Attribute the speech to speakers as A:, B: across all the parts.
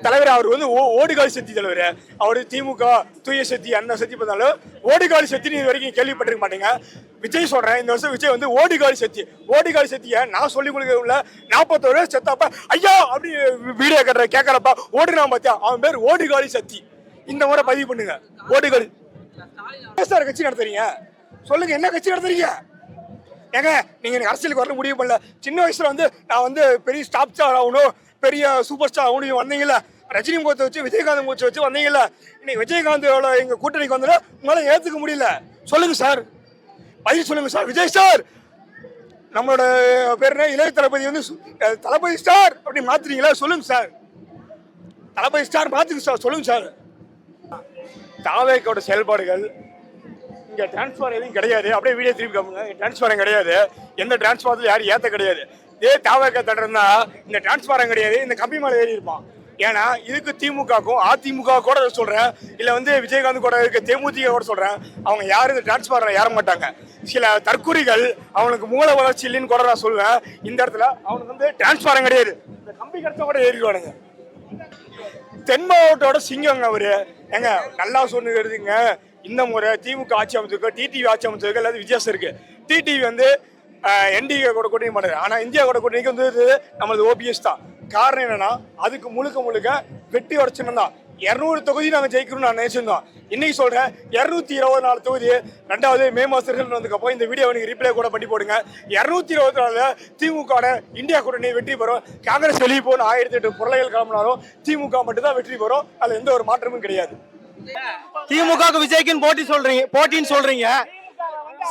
A: தலைவர் அவர் வந்து ஓடுகாலி சக்தி தலைவர். அவர் திமுக தூய சக்தி அண்ணா சக்தி பார்த்தாலும் ஓடுகாலி சக்தி இது வரைக்கும் கேள்விப்பட்டிருக்க மாட்டீங்க. விஜய் சொல்றேன், இந்த வருஷம் விஜய் வந்து ஓடுகாலி சக்தி. ஓடுகாலி சக்தியை நான் சொல்லி கொடுக்கல. 41 செத்தாப்ப ஐயா அப்படி வீடியோ கேட்கறப்ப ஓடுனா பார்த்தியா அவன் பேர் ஓடுகாலி சக்தி. இந்த முறை பதிவு பண்ணுங்க. ஓடுகாலி சார் கட்சி நடத்துறீங்க, சொல்லுங்க என்ன கட்சி நடத்துறீங்க? ஏங்க நீங்க அரசியலுக்கு வர முடிவு பண்ணல. சின்ன வயசுல வந்து நான் வந்து பெரிய ஸ்டாப் ஸ்டார் ஆகணும், பெரிய சூப்பர் ஸ்டார் ஆகணும் வந்தீங்கல்ல. ரஜினி முகத்தை வச்சு விஜயகாந்த் முகத்தை வச்சு வந்தீங்கல்ல. இன்னைக்கு விஜயகாந்தோட எங்க கூட்டணிக்கு வந்தா உங்களால ஏத்துக்க முடியல. சொல்லுங்க சார், பதில் சொல்லுங்க சார். விஜய் சார் நம்மளோட பேர் என்ன, இளைய தளபதி வந்து தளபதி ஸ்டார் அப்படி மாத்துறீங்களா? சொல்லுங்க சார், தளபதி ஸ்டார் மாத்துங்க சார், சொல்லுங்க சார். தாவேக்கோட செயல்பாடுகள் இங்க டிரான்ஸ்பார் எதுவும் கிடையாது. அப்படியே வீடியோ திருப்பி காமிங்க. டிரான்ஸ்பாரம் கிடையாது, எந்த டிரான்ஸ்பாரத்தில் யாரும் ஏற்ற கிடையாது. இதே தாவேக்க தட்டிருந்தா இந்த டிரான்ஸ்பாரம் கிடையாது, இந்த கம்பி மேலே ஏறி இருப்பான். ஏன்னா இதுக்கு திமுகக்கும் அதிமுக கூட சொல்றேன், இல்லை வந்து விஜயகாந்த் கூட இருக்க தேமுதிக கூட சொல்றேன், அவங்க யாரும் இந்த டிரான்ஸ்பாரம் ஏற மாட்டாங்க. சில தற்குறிகள் அவனுக்கு மூல வளர்ச்சி இல்லைன்னு கூட நான் சொல்லுவேன். இந்த இடத்துல அவனுக்கு வந்து டிரான்ஸ்பாரம் கிடையாது, இந்த கம்பி கடைச்சா கூட ஏறிடுவானுங்க. தென் மாவட்டோட சிங்கங்க அவரு. ஏங்க நல்லா சொன்னுங்கிறதுங்க, இந்த முறை திமுக ஆட்சி அமைச்சிருக்கோம், டிடிவி ஆட்சி அமைச்சிருக்கோம், எல்லாத்தையும் வித்தியாசம் இருக்கு. டிடிவி வந்து என்டிஏ கூட கூட்டணி மாட்டாரு, ஆனா இந்தியா கூட கூட்டணிக்கு வந்து நம்மளது ஓபிஎஸ் தான். காரணம் என்னன்னா அதுக்கு முழுக்க வெட்டி உடச்சுன்னு தான் 200 தொகுதி நாங்கள் ஜெயிக்கணும்னு நான் நினைச்சிருந்தோம். இன்னைக்கு சொல்றேன் 224 தொகுதி. 2வது மே மாசம் ரிசல்ட் வந்ததுக்கப்புறம் இந்த வீடியோ எனக்கு ரிப்ளை கூட பண்ணி போடுங்க. 224 திமுக இந்தியா கூட்டணி வெற்றி பெறும். காங்கிரஸ் வெளியே போன 1008 பொருளைகள் கிளம்பினாலும் திமுக மட்டும் தான் வெற்றி பெறும். அதுல எந்த ஒரு மாற்றமும் கிடையாது.
B: திமுக விஜய்க்குன்னு போட்டின்னு சொல்றீங்க.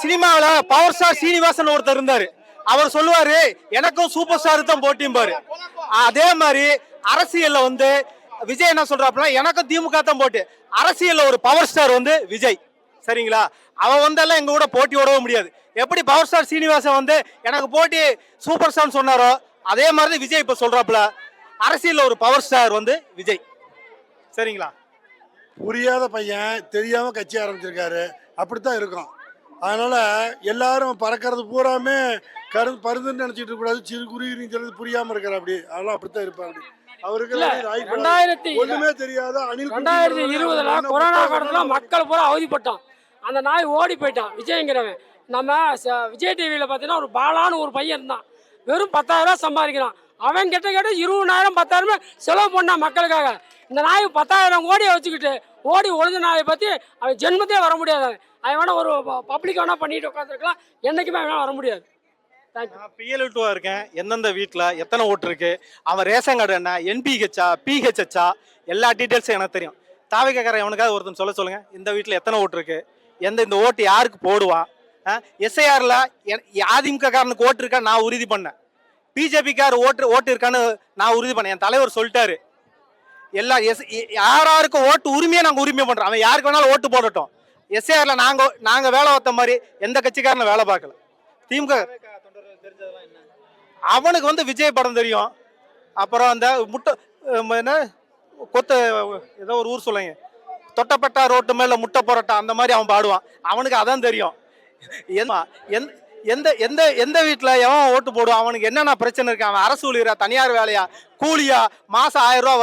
B: சினிமாவில் பவர் ஸ்டார் சீனிவாசன் ஒருத்தர் இருந்தாரு, அவர் சொல்லுவாரு எனக்கும் சூப்பர் ஸ்டார் தான் போட்டிம்பாரு. அதே மாதிரி அரசியல்ல வந்து விஜய் என்ன சொல்றாப்புனா எனக்கும் திமுக தான் போட்டு. அரசியல்ல ஒரு பவர் ஸ்டார் வந்து விஜய், சரிங்களா? அவன் வந்தெல்லாம் எங்க கூட போட்டி ஓடவே முடியாது. எப்படி பவர் ஸ்டார் சீனிவாசன் வந்து எனக்கு போட்டி சூப்பர் ஸ்டார் சொன்னாரோ அதே மாதிரி விஜய் இப்ப சொல்றாப்புல அரசியல்ல ஒரு பவர் ஸ்டார் வந்து விஜய், சரிங்களா?
C: புரியாத பையன் தெரியாம கட்சி ஆரம்பிச்சிருக்காரு, அப்படித்தான் இருக்கும். அதனால எல்லாரும் பறக்கிறது பூராமே பருந்துன்னு நினைச்சிட்டு கூடாது. சிறு குருவின்னு சொல்றது புரியாம இருக்கிற அப்படி, அதெல்லாம் அப்படித்தான் இருப்பாரு. அவருக்கு ஒண்ணுமே தெரியாத
D: 2020 கொரோனா காலத்துல மக்கள் பூரா அவதிப்பட்டான். அந்த நாய் ஓடி போயிட்டான் விஜய்ங்கிறவன். நம்ம விஜய் டிவியில பாத்தீங்கன்னா ஒரு பாலான்னு ஒரு பையன் இருந்தான், வெறும் 10,000 ரூபாய் சம்பாதிக்கிறான். அவன் கேட்ட 20,000 10,000 செலவு பண்ணான் மக்களுக்காக. இந்த நாய் 10,000 கோடியை வச்சுக்கிட்டு ஓடி ஒழுங்கு நாயை பத்தி அவன் ஜென்மத்தே வர முடியாது. அவன் வேணா ஒரு பப்ளிக் வேணா பண்ணிட்டு உட்காந்துருக்கலாம், என்னைக்குமே வேணா வர முடியாது.
B: நான் PL2 இருக்கேன். எந்தெந்த வீட்டில் எத்தனை ஓட்டு இருக்கு, அவன் ரேஷன் கார்டு என்ன, NPHா PHHா எல்லா டீட்டெயில்ஸும் எனக்கு தெரியும். தாவேக்காரன் எவனுக்காவது ஒருத்தன் சொல்லுங்க, இந்த வீட்டில் எத்தனை ஓட்டு இருக்கு, இந்த ஓட்டு யாருக்கு போடுவான். SIRல அதிமுக காரனுக்கு ஓட்டு இருக்கா நான் உறுதி பண்ணேன், பிஜேபிக்கார் ஓட்டு இருக்கான்னு நான் உறுதி பண்ணேன். என் தலைவர் சொல்லிட்டாரு எல்லா யாராருக்கும் ஓட்டு உரிமையை நாங்கள் உரிமை பண்றோம். அவன் யாருக்கு வேணாலும் ஓட்டு போடட்டும். SIRல நாங்க வேலை பார்த்த மாதிரி எந்த கட்சிக்காரன வேலை பார்க்கல. திமுக அவனுக்கு வந்து விஜய் படம் தெரியும். அப்புறம் அந்த முட்டை என்ன கொத்த ஏதோ ஒரு ஊர் சொல்லுங்க, தொட்டப்பட்டா ரோட்டு மேல முட்டை போராட்டா, அந்த மாதிரி அவன் பாடுவான். அவனுக்கு அதான் தெரியும். எந்த எந்த எந்த வீட்டில் எவன் ஓட்டு போடுவான், அவனுக்கு என்னென்ன பிரச்சனை இருக்கு, அவன் அரசு ஊழியரா தனியார் வேலையா கூலியா, மாசம் 1000 ரூபா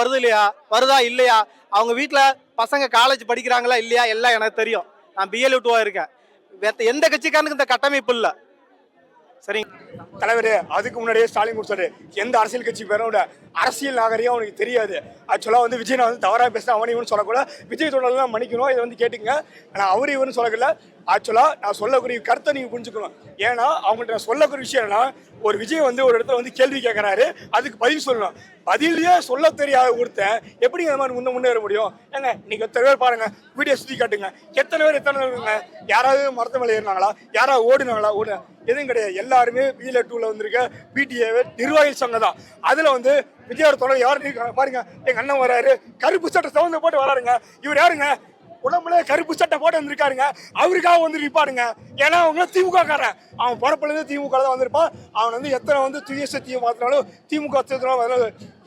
B: வருதா இல்லையா, அவங்க வீட்டில் பசங்க காலேஜ் படிக்கிறாங்களா இல்லையா, எல்லாம் எனக்கு தெரியும். நான் PL2 இருக்கேன். எந்த கட்சிக்காரனுக்கு இந்த கட்டமைப்பு இல்லை, சரிங்க
A: தலைவர். அதுக்கு முன்னாடியே ஸ்டாலின் கொடுத்தாரு, எந்த அரசியல் கட்சி பேரோட அரசியல் நாகரிகம் அவனுக்கு தெரியாது. ஆக்சுவலாக வந்து விஜய் நான் வந்து தவறாக பேசுகிறேன், அவனை இவனு சொல்லக்கூட, விஜய் தொடர்லாம் மன்னிக்கணும், இதை வந்து கேட்டுங்க. ஆனால் அவர் இவனு சொல்லக்கூட. ஆக்சுவலாக நான் சொல்லக்கூடிய கருத்தை நீங்கள் புரிஞ்சுக்கணும். ஏன்னா அவங்கள்ட்ட நான் சொல்லக்கூடிய விஷயம் என்னன்னா, ஒரு விஜய் வந்து ஒரு இடத்துல வந்து கேள்வி கேட்குறாரு, அதுக்கு பதில் சொல்லணும். பதிலே சொல்ல தெரியாத ஒருத்தன் எப்படி இந்த மாதிரி முன்னேற முடியும்? ஏங்க இன்னைக்கு எத்தனை பேர் பாருங்க, வீடியோ சுற்றி காட்டுங்க, எத்தனை பேர் யாராவது மரத்து மேலே ஏறினாங்களா, யாராவது ஓடினாங்களா? எதுவும் கிடையாது. எல்லாருமே PL2 வந்திருக்க PTA நிர்வாகிகள் சங்கம் தான். அதில் வந்து விஜயோட தொடர் யாரு பாருங்க, எங்க அண்ணன் வராரு, கருப்பு சட்டை சவுந்து போட்டு வராருங்க. இவர் யாருங்க, உடம்புல கருப்பு சட்டை போட்டு வந்திருக்காருங்க, அவருக்காக வந்து நிற்பாருங்க. ஏன்னா அவங்க திமுக காரன், அவன் பிறப்புலேருந்து திமுக தான் வந்திருப்பான். அவன் வந்து எத்தனை வந்து தூய சக்தியை மாற்றினாலும் திமுக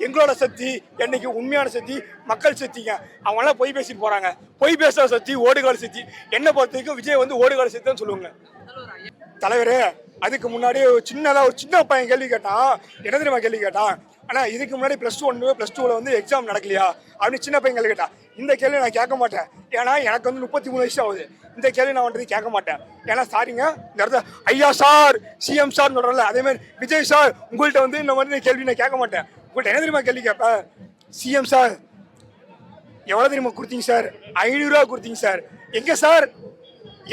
A: எங்களோட சக்தி என்னைக்கு உண்மையான சக்தி, மக்கள் சக்திங்க. அவங்களாம் பொய் பேசிட்டு போறாங்க. பொய் பேசுற சக்தி ஓடுகால சக்தி. என்ன பொறுத்த வரைக்கும் விஜய் வந்து ஓடுகால சக்தி தான் சொல்லுவாங்க. தலைவரே அதுக்கு முன்னாடி ஒரு சின்ன பையன் கேள்வி கேட்டான். என்ன தெரியுமா கேள்வி கேட்டான், ஆனால் இதுக்கு முன்னாடி +2 +2ல் வந்து எக்ஸாம் நடக்கலையா அப்படின்னு சின்ன பையன் கேட்டா இந்த கேள்வி நான் கேட்க மாட்டேன். ஏன்னா எனக்கு வந்து 33 வயசு ஆகுது. இந்த கேள்வி நான் வந்து கேட்க மாட்டேன். ஏன்னா சாரிங்க, இந்த இடத்துல ஐயா சார் சிஎம் சார் சொல்கிறேன்ல, அதேமாதிரி விஜய் சார் உங்கள்கிட்ட வந்து இந்த மாதிரி கேள்வி நான் கேட்க மாட்டேன். உங்கள்கிட்ட என்ன தெரியுமா கேள்வி கேட்பேன்? சிஎம் சார் எவ்வளோ தெரியுமா கொடுத்தீங்க சார்? 500 ரூபா கொடுத்தீங்க சார். எங்கே சார்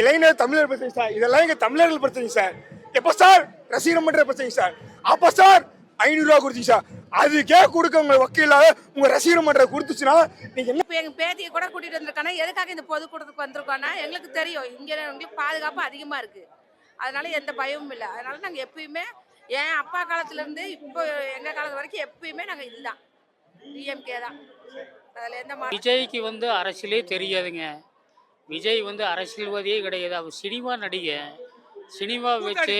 A: இளைஞர் தமிழர் பிரச்சனை சார், இதெல்லாம் எங்கள் தமிழர்கள் பிரச்சனை சார். எப்போ சார் ரசிகர் மன்ற பிரச்சனை சார்? அப்போ சார் 500 ரூபா கொடுத்தீங்க சார். அதுக்கே கொடுக்க உங்க வக்கீல உங்க ரசிகர் மன்றம் கொடுத்துச்சுன்னா நீங்க என்ன?
E: இப்போ எங்கள் பேத்தியை கூட கூட்டிகிட்டு வந்திருக்கானா, எதுக்காக இந்த பொதுக்கூட்டத்துக்கு வந்திருக்கோன்னா எங்களுக்கு தெரியும் இங்கே எங்களுக்கு பாதுகாப்பு அதிகமாக இருக்குது. அதனால எந்த பயமும் இல்லை. அதனால நாங்கள் எப்பயுமே என் அப்பா காலத்துலேருந்து இப்போ எங்கள் காலத்து வரைக்கும் எப்பயுமே நாங்கள் இதுதான் டிஎம்கே தான். அதில் எந்த
F: விஜய்க்கு வந்து அரசியலே தெரியாதுங்க. விஜய் வந்து அரசியல்வாதியே கிடையாது. அவர் சினிமா நடிகை. சினிமா வச்சு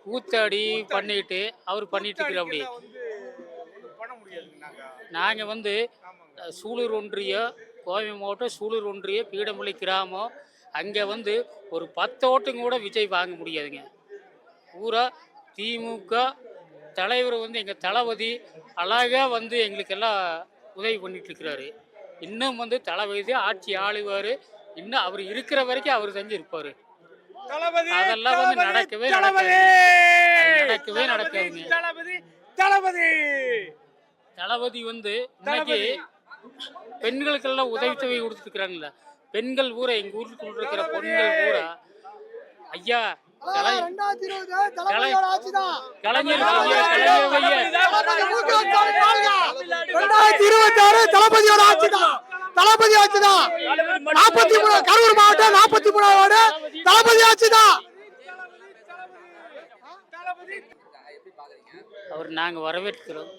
F: கூத்தாடி பண்ணிட்டு அவர் பண்ணிட்டு இருக்கிற. அப்படி நாங்கள் வந்து சூலூர் ஒன்றியம், கோவை மாவட்டம் சூலூர் ஒன்றியம் பீடமலை கிராமம், அங்கே வந்து ஒரு 10 ஓட்டும் கூட விஜய் வாங்க முடியாதுங்க. பூரா திமுக தலைவர் வந்து எங்கள் தளபதி அழகாக வந்து எங்களுக்கெல்லாம் உதவி பண்ணிட்டு இருக்கிறாரு. இன்னும் வந்து தளபதி ஆட்சி ஆளுவார். இன்னும் அவர் இருக்கிற வரைக்கும் அவர் செஞ்சு இருப்பார். அதெல்லாம் வந்து நடக்கவே நடக்காதுங்க. தளபதி வந்து இன்னைக்கு பெண்களுக்கெல்லாம் உதவித்தொகை கொடுத்துருக்குறாங்கல்ல, பெண்கள் பூரா எங்கள் ஊருக்கு இருக்கிற பெண்கள் பூரா ஐயா
G: தளபதி ஆட்சிதான். 43 கரூர் மாவட்டம் 43 வார்டு தளபதி ஆட்சிதான்.
F: அவர் நாங்கள் வரவேற்கிறோம்.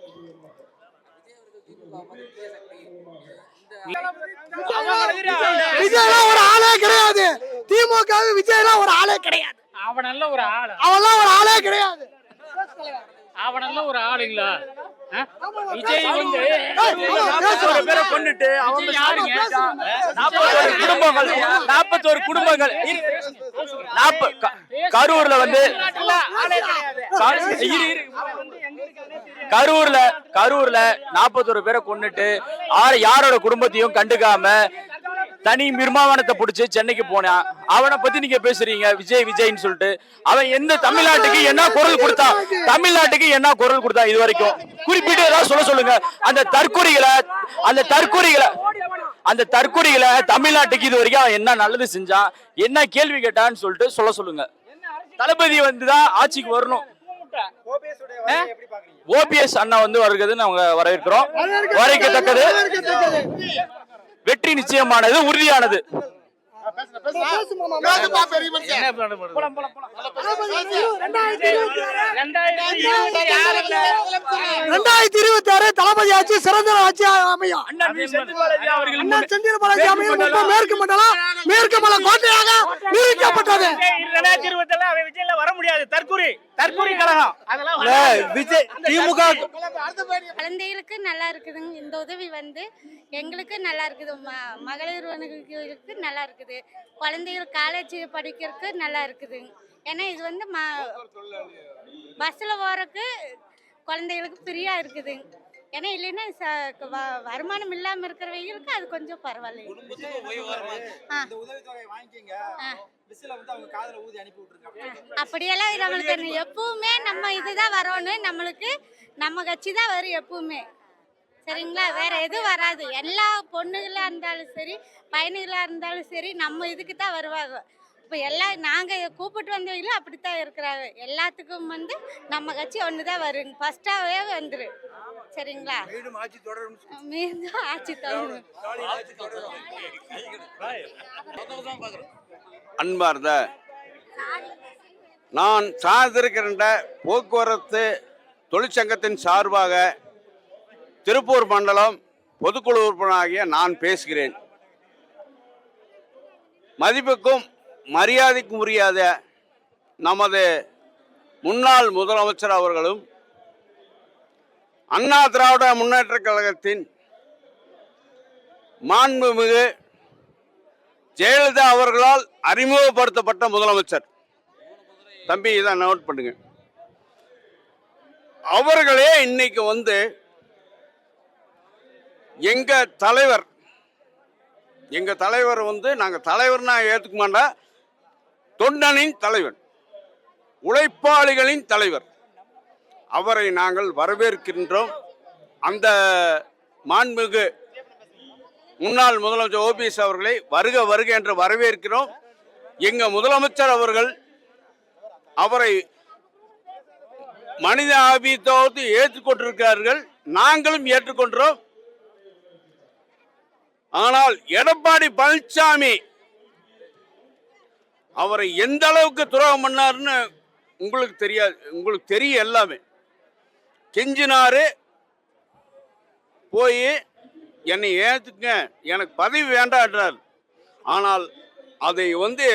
G: விஜய்லாம் ஒரு ஆளே கிடையாது. திமுக விஜய்லாம் ஒரு ஆளே கிடையாது.
F: அவனெல்லாம் ஒரு ஆள்,
G: அவன்லாம் ஒரு ஆளே கிடையாது.
F: அவனெல்லாம் ஒரு ஆளுங்களா? விஜய் வந்து
H: பேரை கொண்டுட்டு அவங்க
F: யாருங்க?
H: 41 குடும்பங்கள் கரூர்ல வந்து கரூர்ல 41 பேரை கொண்டுட்டு யாரோட குடும்பத்தையும் கண்டுக்காம தனி நிர்மாணத்தை பிடிச்சி சென்னைக்கு போனான். அவனை பத்தி நீங்க பேசுறீங்க விஜய் விஜய்ன்னு சொல்லிட்டு. அவன் எந்த தமிழ்நாட்டுக்கு என்ன குரல் கொடுத்தான்? தமிழ்நாட்டுக்கு என்ன குரல் கொடுத்தான் இது வரைக்கும்? குறிப்பிட்டு ஏதாவது சொல்லுங்க. அந்த தற்கொலைகளை தமிழ்நாட்டுக்கு இது வரைக்கும் அவன் என்ன நல்லது செஞ்சான், என்ன கேள்வி கேட்டான்னு சொல்லிட்டு சொல்லுங்க. தளபதி வந்துதான் ஆட்சிக்கு வரணும். ஓபிஎஸ் அண்ணா வந்து வருகிறது நாங்க வரவேற்கிறோம். வரவேற்கத்தக்கது, வெற்றி நிச்சயமானது, உறுதியானது.
G: 2026 தளபதி ஆட்சி சிறந்த ஆட்சி அமையும். செந்தில் பாலாஜி அமையும். மேற்கு மண்டலம் மேற்கு மலை கோட்டையாக நிரூபிக்கப்பட்டது.
H: 2027 விஜய்ல வர முடியாது. தற்கூரி கழகம் விஜய் திமுக
I: குழந்தைகளுக்கு நல்லா இருக்குதுங்க. இந்த உதவி வந்து எங்களுக்கு நல்லா இருக்குது. மகளிர்களுக்கு நல்லா இருக்குது. குழந்தைகள் காலேஜ் படிக்கிறதுக்கு நல்லா இருக்குதுங்க. ஏன்னா இது வந்து பஸ்ஸில் போகிறதுக்கு குழந்தைகளுக்கு ஃப்ரீயாக இருக்குதுங்க. ஏன்னா இல்லைன்னா வருமானம் இல்லாமல் இருக்கிறவங்களுக்கு அது கொஞ்சம் பரவாயில்ல. அப்படியெல்லாம் நம்மளுக்கு எப்பவுமே நம்ம இதுதான் வரணும். நம்மளுக்கு நம்ம கட்சி தான் வரும் எப்பவுமே. சரிங்களா? வேற எதுவும் வராது. எல்லா பொண்ணுகளாக இருந்தாலும் சரி, பையனுகளாக இருந்தாலும் சரி, நம்ம இதுக்கு தான் வருவாங்க. இப்போ எல்லாம் நாங்கள் கூப்பிட்டு வந்தவங்களும் அப்படித்தான் இருக்கிறாங்க. எல்லாத்துக்கும் வந்து நம்ம கட்சி ஒன்று தான் வருங்க. ஃபர்ஸ்டாகவே வந்துரு. சரிங்களா? மீண்டும் ஆட்சி தொடரும்.
J: அன்பார்ந்த நான் சார்ந்திருக்கின்ற போக்குவரத்து தொழிற்சங்கத்தின் சார்பாக திருப்பூர் மண்டலம் பொதுக்குழு உறுப்பினராகிய நான் பேசுகிறேன். மதிப்புக்கும் மரியாதைக்கும் உரியாத நமது முன்னாள் முதலமைச்சர் அவர்களும் அண்ணா திராவிட முன்னேற்றக் கழகத்தின் மாண்புமிகு ஜெயலலிதா அவர்களால் அறிமுகப்படுத்தப்பட்ட முதலமைச்சர். தம்பி இதை நோட் பண்ணுங்க. அவர்களே இன்னைக்கு வந்து எங்கள் தலைவர் வந்து நாங்கள் தலைவர்னா ஏற்றுக்க மாட்டோம், தொண்டனின் தலைவர், உழைப்பாளிகளின் தலைவர். அவரை நாங்கள் வரவேற்கின்றோம். அந்த மாண்புமிகு முன்னாள் முதலமைச்சர் ஓபிஎஸ் அவர்களை வருக வருக என்று வரவேற்கிறோம். எங்கள் முதலமைச்சர் அவர்கள் அவரை மனித ஆபியத்தோடு ஏற்றுக்கொண்டிருக்கிறார்கள், நாங்களும் ஏற்றுக்கொண்டோம். ஆனால் எடப்பாடி பழனிசாமி அவரை எந்த அளவுக்கு துரோகம் பண்ணாருன்னு உங்களுக்கு தெரியாது, உங்களுக்கு தெரியும் எல்லாமே. கெஞ்சினாரு, போய் என்னை ஏற்றுங்க, எனக்கு பதவி வேண்டான்றார். ஆனால் அதை வந்து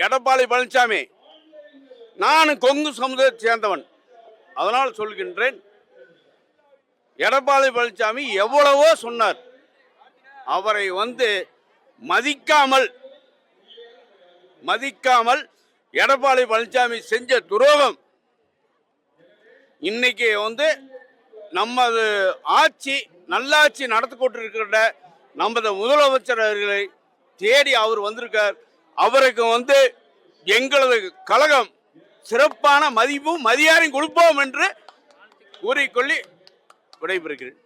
J: எடப்பாடி பழனிசாமி, நான் கொங்கு சமுதாயத்தை சேர்ந்தவன், அதனால் சொல்கின்றேன், எடப்பாடி பழனிசாமி எவ்வளவோ சொன்னார், அவரை வந்து மதிக்காமல் எடப்பாடி பழனிசாமி செஞ்ச துரோகம் இன்னைக்கு வந்து நமது ஆட்சி நல்லாட்சி நடத்தி கொண்டிருக்கிற நமது முதலமைச்சர் அவர்களை தேடி அவர் வந்திருக்கார். அவருக்கு வந்து எங்களது கழகம் சிறப்பான மதிப்பும் மரியாதையும் கொடுப்போம் என்று கூறிக்கொள்ளி விடைபெறுகிறேன்.